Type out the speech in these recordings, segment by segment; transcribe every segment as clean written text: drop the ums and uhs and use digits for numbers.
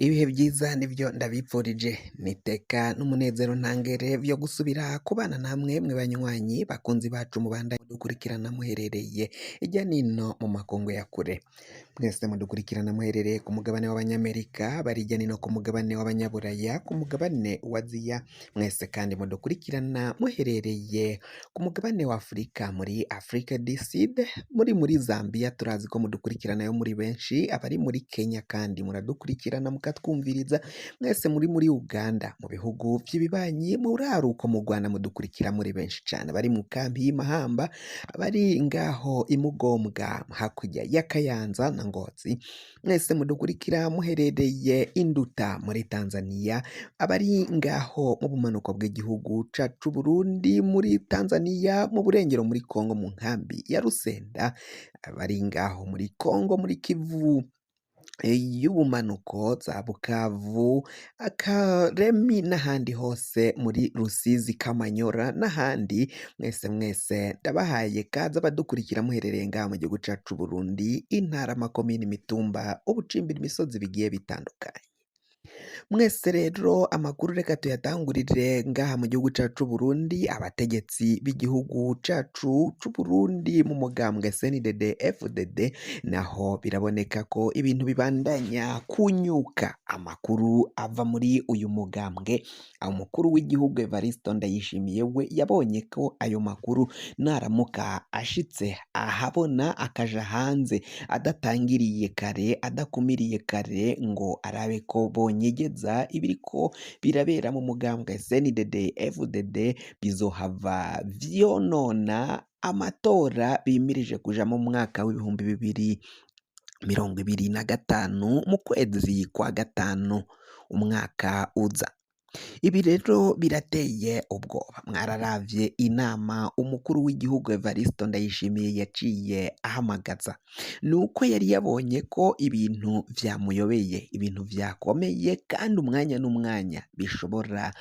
Ibihe byiza nivyo ndabipfurije niteka n'umunezero ntangere vyo gusubira kubana namwe mwe banywanyi bakunzi bacu mubandanye mudukurikirana muherereye irya nino mu makungu ya kure. Mwese mudukurikirana muherereye ku mugabane w'abanyamerika, bari irya nino ku mugabane w'abanyaburaya, ku mugabane wa Aziya, mwese kandi mudukurikirana muherereye ku mugabane wa Afurika, muri Afrique du Sud, muri Zambia turazi ko mudukurikirana yo muri benshi, abari muri Kenya kandi muradukurikirana mukatwumviriza, mwese muri Uganda, mu bihugu vy'ibibanyi, muraruko mu Rwanda mudukurikira muri benshi cane, bari mu kambi y'Imahamba, abari ngaho i Mugombwa hakurya ya Kayanza na Ngozi, mwese mudukurikira muherereye Induta muri Tanzania, abari ngaho mu bumanuko bw'igihugu cacu Burundi, muri Tanzania, mu burengero muri Kongo mu nkambi ya Rusenda, abari ngaho muri Kongo muri Kivu y'ubumanuko za Bukavu, Akaremi n'ahandi hose muri Rusizi, Kamanyora n'ahandi, mwese ndabahaye kaze abadukurikira muherereye ngaha mu gihugu cacu Burundi, intara, amakomine, imitumba, ubucimbira, imisozi bigiye bitandukanye. Mwese rero amakuru reka tuyatangurire ngaha mu gihugu cacu Burundi, abategetsi b'igihugu cacu c'Uburundi mu mugambwe CNDD FDD naho biraboneka ko ibintu bibandanya kunyuka. Amakuru ava muri uyu mugambwe, umukuru w'igihugu Evariste Ndayishimiye we yabonye ko ayo makuru naramuka ashitse ahabona akaja hanze adatangiriye kare, adakumiriye kare ngo arabe ko bonyegeza ibiriko birabera mu mugambwe CNDD FDD, bizohava vyonona amatora bimirije kuja mu mwaka w'ibihumbi 2025 mu kwezi kwa gatanu umwaka uza. Ibi rero birateye ubwoba. Mwararavye inama umukuru w'igihugu Evariste Ndayishimiye yaciye ahamagaza, nuko yari yabonye ko ibintu vyamuyobeye, ibintu vyakomeye kandi umwanya n'umwanya bishobora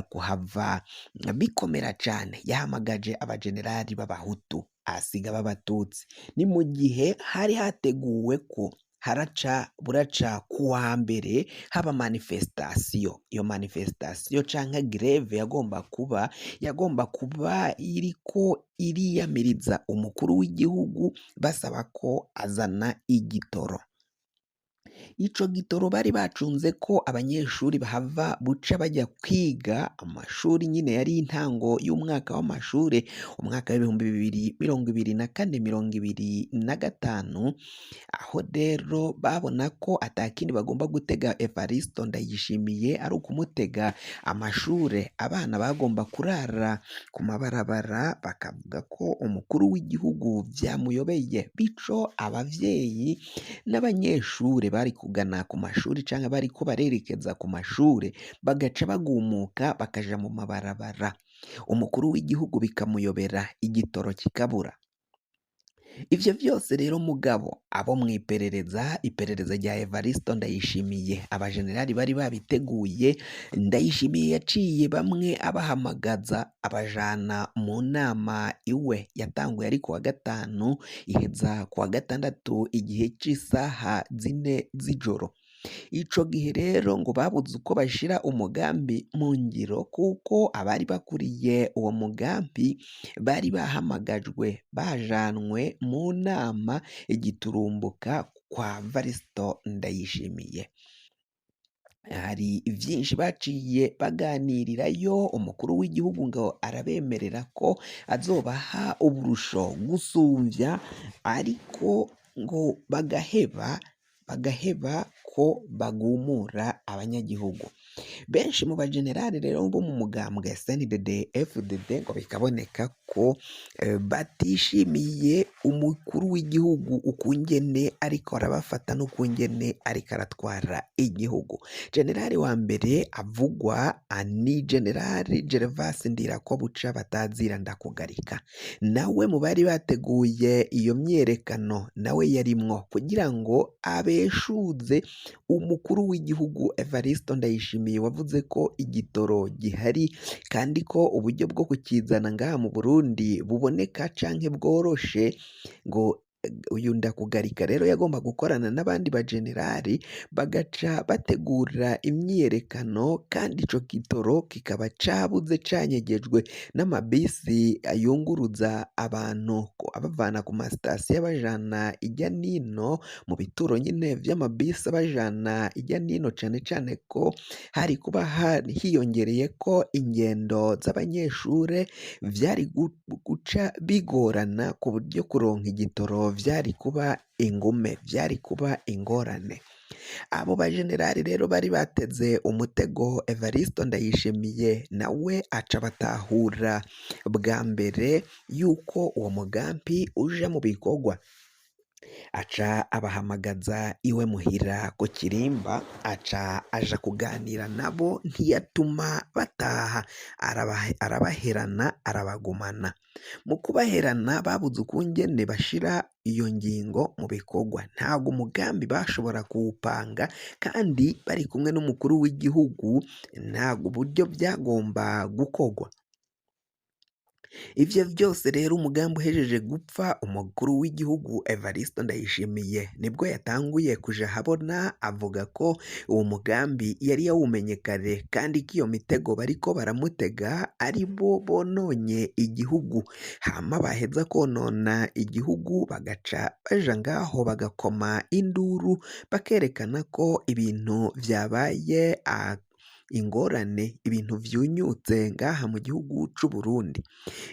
kuhava bikomera cane. Yahamagaje abajenerali b'abahutu asiga b'abatutsi, ni mu gihe hari hateguwe ko buraca kuwa mbere haba manifestation. Iyo manifestation canke greve yagomba kuba iriko iriyamiriza umukuru w'igihugu, basaba ko azana igitoro. Ico gitoro bari bacunze ko abanyeshuri bahava buca bajya kwiga amashuri nyine yari intango y'umwaka w'amashure, umwaka w'ibihumbi 2024-2025, aho rero babona ko atakindi bagomba gutega Evariste Ndayishimiye ari ukumutega amashure. Abana bagomba kurara ku mabarabara, bakavuga ko umukuru w'igihugu vyamuyobeye, bico abavyeyi n'abanyeshure bari kugana ku mashuri canke bariko barerekeza ku mashure bagaca bagumuka bakaja mu mabarabara, umukuru w'igihugu bikamuyobera, igitoro kikabura. Ivyo vyose rero mugabo abo iperereza rya Evariste Ndayishimiye, abajenerali bari babiteguye, Ndayishimiye yaciye bamwe abahamagaza abajana mu nama iwe yatanguye ari kuwa gatanu iheza kuwa gatandatu igihe c'isaha 4 z'ijoro. Ico gihe rero ngo babuze uko bashira umugambi mu ngiro, kuko abari bakuriye uwo mugambi bari bahamagajwe bajanwe mu nama igiturumbuka kwa Evariste Ndayishimiye. Hari vyinshi baciye baganirirayo, umukuru w'igihugu ngo arabemerera ko azobaha uburusho gusumvya, ariko ngo bagaheba ko bagumura abanyagihugu. Benshi mu bajenerali rero bo mu mugambwe CNDD FDD ngo bikaboneka ko batishimiye umukuru w'igihugu ukungene ariko arabafata n'ukungene ariko aratwara igihugu. Generali wa mbere avugwa ni Generali Gervas Ndirakobuca batazira ndakugarika, nawe mu bari bateguye iyo myerekano nawe yarimwo, kugira ngo abeshuze umukuru w'igihugu Evariste Ndayishimiye wavuze ko igitoro gihari kandi ko uburyo bwo kukizana ngaha mu Burundi buboneka canke bworoshe, ngo uyu Ndakugarika rero yagomba gukorana n'abandi bajenerali bagaca bategura imyiyerekano kandi ico gitoro kikaba cabuze canyegejwe n'amabisi yunguruza abantu abavana ku masitasiyo abajana ijya nino mu bituro nyine vy'amabisi abajana ijya nino, cane cane ko hari kuba hiyongereye ko ingendo z'abanyeshure vyari guca bigorana ku buryo kuronka igitoro vyari kuba ingume, vyari kuba ingorane. Abo bajenerali rero bari bateze umutego Evaristo Ndayishimiye nawe aca batahura bwa mbere yuko uwo mugambi uja mu bikorwa, aca abahamagaza iwe muhira ku Kirimba, aca aja kuganira nabo ntiyatuma bataha, arabaherana arabagumana. Mu kubaherana babuze ukungene bashira iyo ngingo mu bikorwa, ntabwo umugambi bashobora kuwupanga kandi bari kumwe n'umukuru w'igihugu, ntabwo uburyo byagomba gukorwa. Ivyo vyose rero umugambi uhejeje gupfa, umukuru w'igihugu Evaristo Ndayishimiye nibwo yatanguye kuja habona avuga ko uwo mugambi yari yawumenye kare kandi ko iyo mitego bariko baramutega ari bo bononye igihugu, hama baheza konona igihugu bagaca baja ngaho bagakoma induru bakerekana ko ibintu vyabaye ingorane, ibintu vyunyutse ngaha mu gihugu c'u Burundi.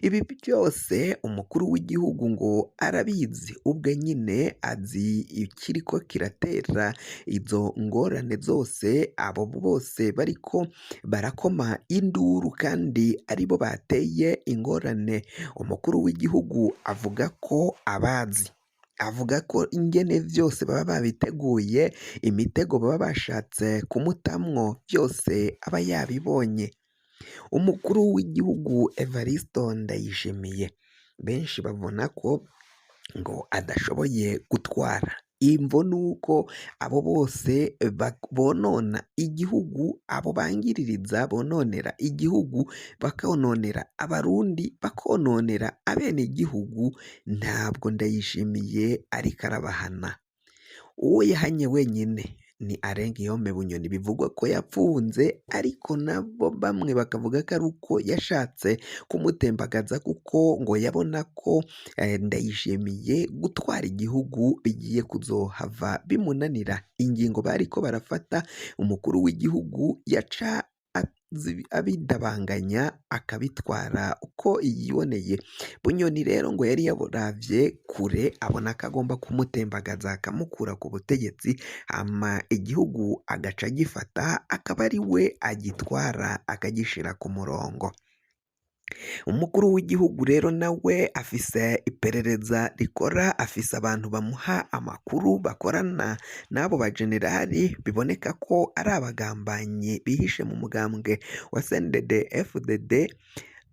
Ibi byose umukuru w'igihugu ngo arabizi, ubwe nyine azi ikiriko kiratera izo ngorane zose, abo bose bariko barakoma induru kandi aribo bateye ingorane. Umukuru w'igihugu avuga ko abazi, avuga ko ingene vyose baba babiteguye, imitego baba bashatse kumutamwo byose aba yabibonye. Umukuru w'igihugu Evaristo Ndayishimiye benshi babona ko ngo adashoboye gutwara, imvo nuko abo bose bonona igihugu, abo bangiririza bononera igihugu, bakononera abarundi, bakononera abene igihugu, ntabwo Ndayishimiye ariko arabahana. Uwo yahanye wenyine ni Alenguiyome Bunyoni, bivugwa ko yapfunze, ariko nabo bamwe bakavuga ko ari uko yashatse kumutembagaza kuko ngo yabona ko Ndayishimiye gutwara igihugu bigiye kuzohava bimunanira. Ingingo bariko barafata umukuru w'igihugu yaca abidabanganya akabitwara uko yiboneye. Bunyoni rero ngo yari yaburavye kure abona ko agomba kumutembagaza akamukura ku butegetsi, hama igihugu agaca agifata akaba ari we agitwara akagishira ku murongo. Umukuru w'igihugu rero nawe afise iperereza rikora, afise abantu bamuha amakuru bakorana n'abo bajenerali, biboneka ko ari abagambanyi bihishe mu mugambwe wa CNDD FDD,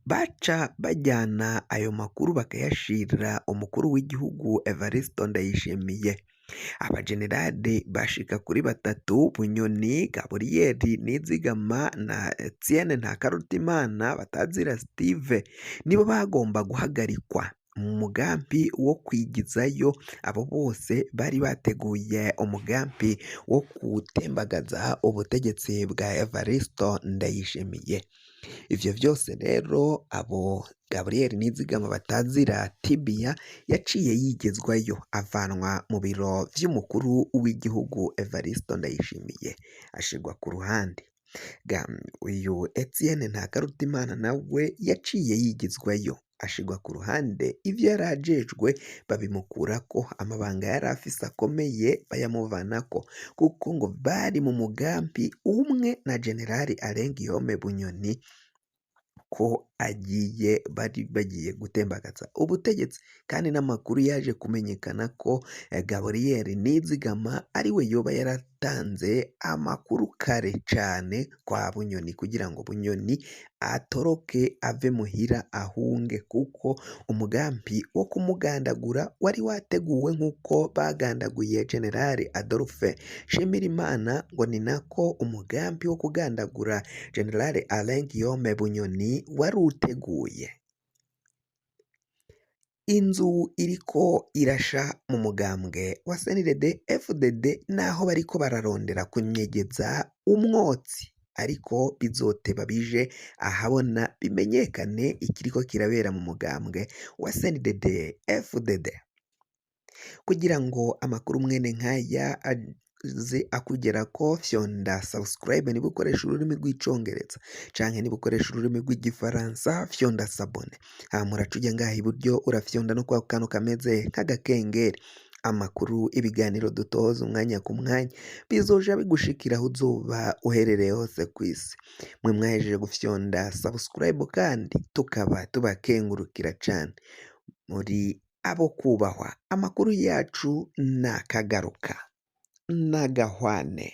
baca bajyana ayo makuru bakayashira umukuru w'igihugu Evaristo Ndayishimiye. Abajenerali bashika kuri batatu, Bunyoni, Gaburiyeri Nizigama na Etienne Ntakarutimana batazira Steve, nibo bagomba guhagarikwa mu mugambi wo kwigizayo. Abo bose bari bateguye umugambi wo gutembagaza ubutegetsi bwa Evaristo Ndayishimiye. Ivyo vyose rero abo Gaburiyeri Nizigama batazira Tibia yaciye yigezwayo, avanwa mu biro vy'umukuru w'igihugu Evaristo Ndayishimiye, ashirwa ku ruhande. Uyu Etienne Ntakarutimana nawe yaciye yigezwayo, ashirwa ku ruhande. Ivyo yari ajejwe babimukurako, amabanga yari afise akomeye bayamuvanako, kuko ngo bari mu mugambi umwe na Generali Alenguiyome Bunyoni ko bari bagiye gutembagaza ubutegetsi, kandi n'amakuru yaje kumenyekana ko Gaburiyeri Nizigama ari we yoba yaratanze amakuru kare cane kwa Bunyoni kugira ngo Bunyoni atoroke ave muhira ahunge, kuko umugambi wo kumugandagura wari wateguwe nk'uko bagandaguye Generali Adolphe Nshimirimana, ngo ni nako umugambi wo kugandagura Generali Alenguiyome Bunyoni wari uteguye. Inzu iriko irasha mu mugambwe wa CNDD-FDD naho bariko bararondera kunyegeza umwotsi, ariko bizoteba bije ahabona bimenyekane ikiriko kirabera mu mugambwe wa CNDD-FDD. Kugira ngo amakuru mwene nk'aya aze akugerako, fyonda subscribe niba ukoresha ururimi rw'icongereza, canke niba ukoresha ururimi rw'igifaransa fyonda sabone, hama uraca uja ngaha iburyo urafyonda no kwa kantu kameze nk'agakengeri. Amakuru, ibiganiro dutoza umwanya ku mwanya bizoja bigushikira aho uzoba uherereye hose kw'isi. Mwe mwahejeje gufyonda subscribe kandi tukaba tubakengurukira cane, muri abo kubahwa. Amakuru yacu nakagaruka, nagahwane.